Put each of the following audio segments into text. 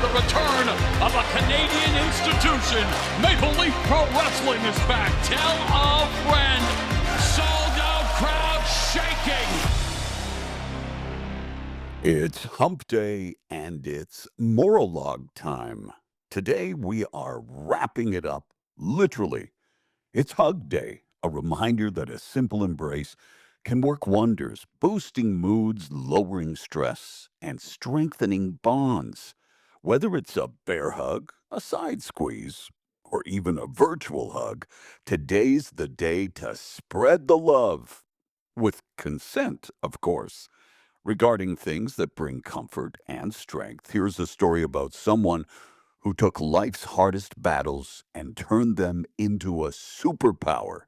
the return of a Canadian institution. Maple Leaf Pro Wrestling is back. Tell a friend. Sold out crowd shaking. It's Hump Day and it's Maurologue time. Today we are wrapping it up, literally. It's Hug Day, a reminder that a simple embrace can work wonders, boosting moods, lowering stress, and strengthening bonds. Whether it's a bear hug, a side squeeze, or even a virtual hug, today's the day to spread the love. With consent, of course. Regarding things that bring comfort and strength, here's a story about someone who took life's hardest battles and turned them into a superpower.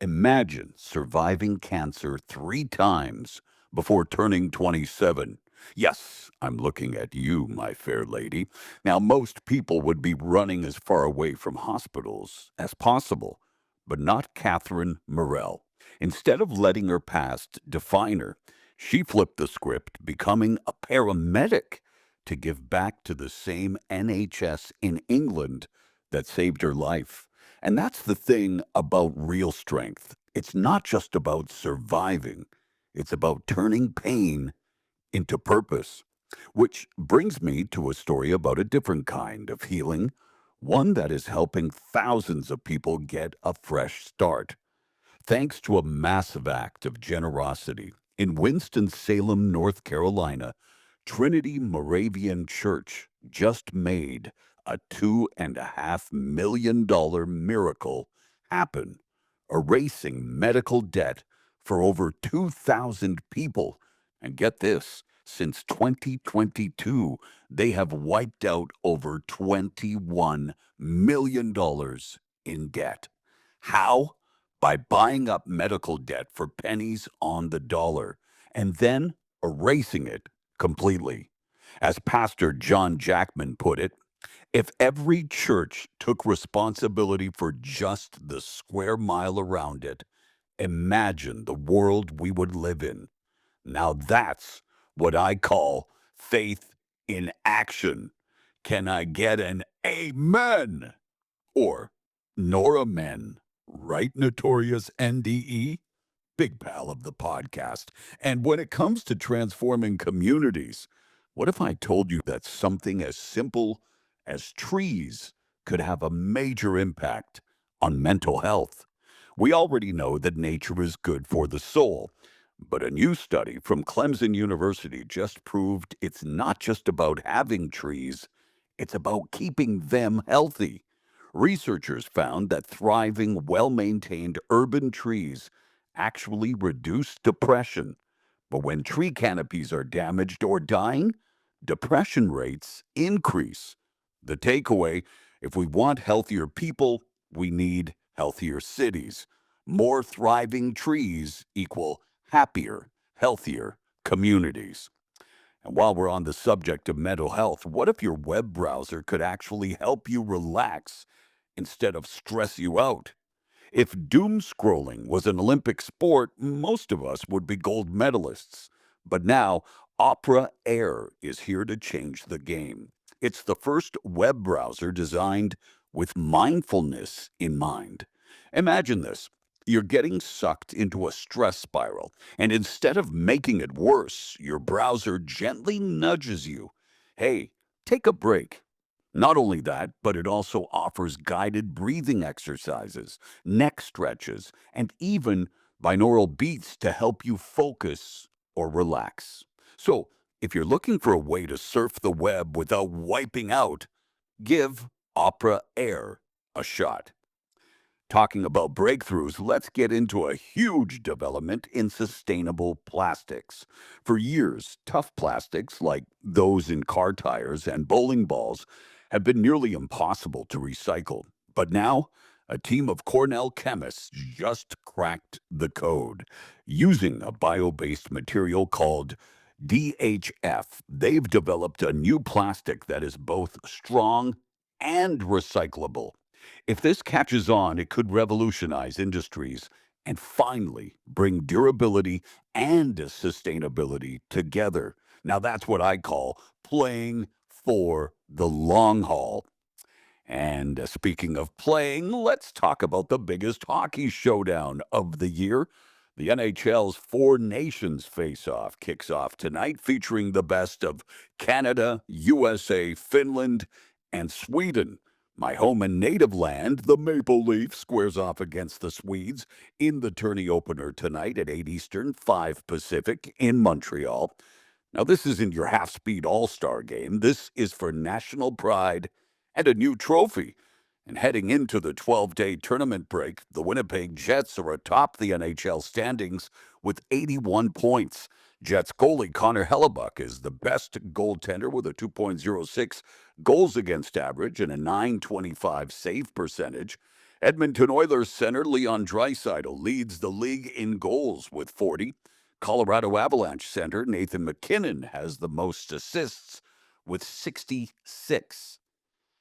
Imagine surviving cancer 3 times before turning 27. Yes, I'm looking at you, my fair lady. Now, most people would be running as far away from hospitals as possible, but not Catherine Morell. Instead of letting her past define her, she flipped the script, becoming a paramedic to give back to the same NHS in England that saved her life. And that's the thing about real strength. It's not just about surviving, it's about turning pain into purpose. Which brings me to a story about a different kind of healing, one that is helping thousands of people get a fresh start. Thanks to a massive act of generosity, in Winston-Salem, North Carolina, Trinity Moravian Church just made a $2.5 million miracle happen, erasing medical debt for over 2,000 people. And get this, since 2022, they have wiped out over $21 million in debt. How? By buying up medical debt for pennies on the dollar and then erasing it completely. As Pastor John Jackman put it, if every church took responsibility for just the square mile around it, imagine the world we would live in. Now that's what I call faith in action. Can I get an amen? Or nor amen? Right, Notorious NDE? Big pal of the podcast. And when it comes to transforming communities, what if I told you that something as simple as trees could have a major impact on mental health? We already know that nature is good for the soul, but a new study from Clemson University just proved it's not just about having trees, it's about keeping them healthy. Researchers found that thriving, well maintained urban trees actually reduce depression. But when tree canopies are damaged or dying, depression rates increase. The takeaway, if we want healthier people, we need healthier cities. More thriving trees equal happier, healthier communities. And while we're on the subject of mental health, what if your web browser could actually help you relax instead of stress you out? If doom scrolling was an Olympic sport, most of us would be gold medalists. But now, Opera Air is here to change the game. It's the first web browser designed with mindfulness in mind. Imagine this. You're getting sucked into a stress spiral, and instead of making it worse, your browser gently nudges you. Hey, take a break. Not only that, but it also offers guided breathing exercises, neck stretches, and even binaural beats to help you focus or relax. So, if you're looking for a way to surf the web without wiping out, give Opera Air a shot. Talking about breakthroughs, let's get into a huge development in sustainable plastics. For years, tough plastics like those in car tires and bowling balls have been nearly impossible to recycle. But now, a team of Cornell chemists just cracked the code. Using a bio-based material called DHF, they've developed a new plastic that is both strong and recyclable. If this catches on, it could revolutionize industries and finally bring durability and sustainability together. Now, that's what I call playing for the long haul. And speaking of playing, let's talk about the biggest hockey showdown of the year. The NHL's Four Nations Face-Off kicks off tonight, featuring the best of Canada, USA, Finland, and Sweden. My home and native land, the Maple Leaf, squares off against the Swedes in the tourney opener tonight at 8 Eastern, 5 Pacific in Montreal. Now, this isn't your half-speed all-star game. This is for national pride and a new trophy. And heading into the 12-day tournament break, the Winnipeg Jets are atop the NHL standings with 81 points. Jets goalie Connor Hellebuck is the best goaltender with a 2.06 goals against average and a 925 save percentage. Edmonton Oilers center Leon Draisaitl leads the league in goals with 40. Colorado Avalanche center Nathan MacKinnon has the most assists with 66.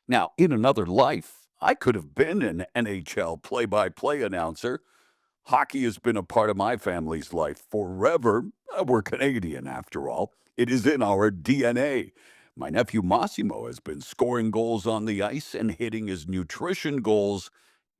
Now, in another life, I could have been an NHL play-by-play announcer. Hockey has been a part of my family's life forever. We're Canadian, after all. It is in our DNA. My nephew Massimo has been scoring goals on the ice and hitting his nutrition goals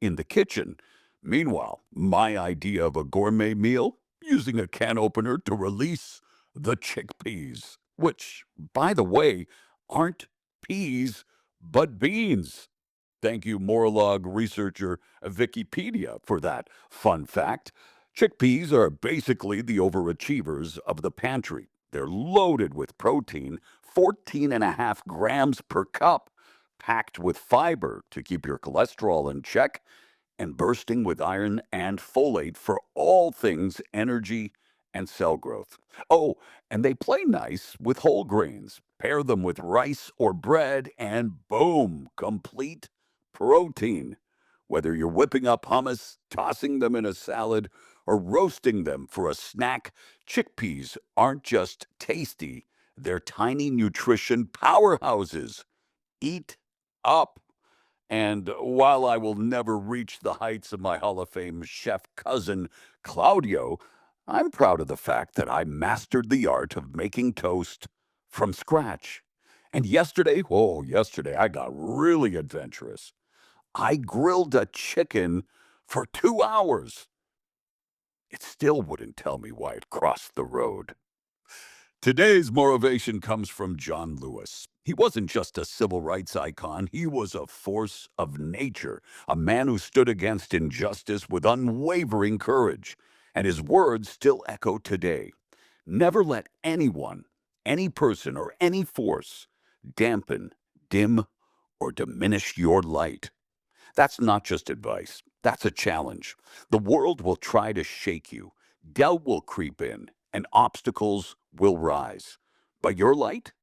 in the kitchen. Meanwhile, my idea of a gourmet meal, using a can opener to release the chickpeas, which, by the way, aren't peas, but beans. Thank you, Maurologue researcher Wikipedia, for that fun fact. Chickpeas are basically the overachievers of the pantry. They're loaded with protein, 14.5 grams per cup, packed with fiber to keep your cholesterol in check, and bursting with iron and folate for all things energy and cell growth. Oh, and they play nice with whole grains. Pair them with rice or bread, and boom, complete protein. Whether you're whipping up hummus, tossing them in a salad, or roasting them for a snack, chickpeas aren't just tasty, they're tiny nutrition powerhouses. Eat up. And while I will never reach the heights of my Hall of Fame chef cousin, Claudio, I'm proud of the fact that I mastered the art of making toast from scratch. And yesterday I got really adventurous. I grilled a chicken for 2 hours. It still wouldn't tell me why it crossed the road. Today's motivation comes from John Lewis. He wasn't just a civil rights icon, he was a force of nature, a man who stood against injustice with unwavering courage. And his words still echo today. Never let anyone, any person, or any force dampen, dim, or diminish your light. That's not just advice, that's a challenge. The world will try to shake you, doubt will creep in, and obstacles will rise. But your light,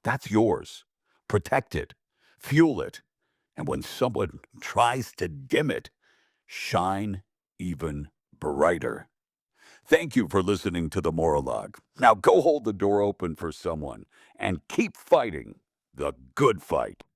that's yours. Protect it, fuel it, and when someone tries to dim it, shine even brighter. Thank you for listening to the Maurologue. Now go hold the door open for someone and keep fighting the good fight.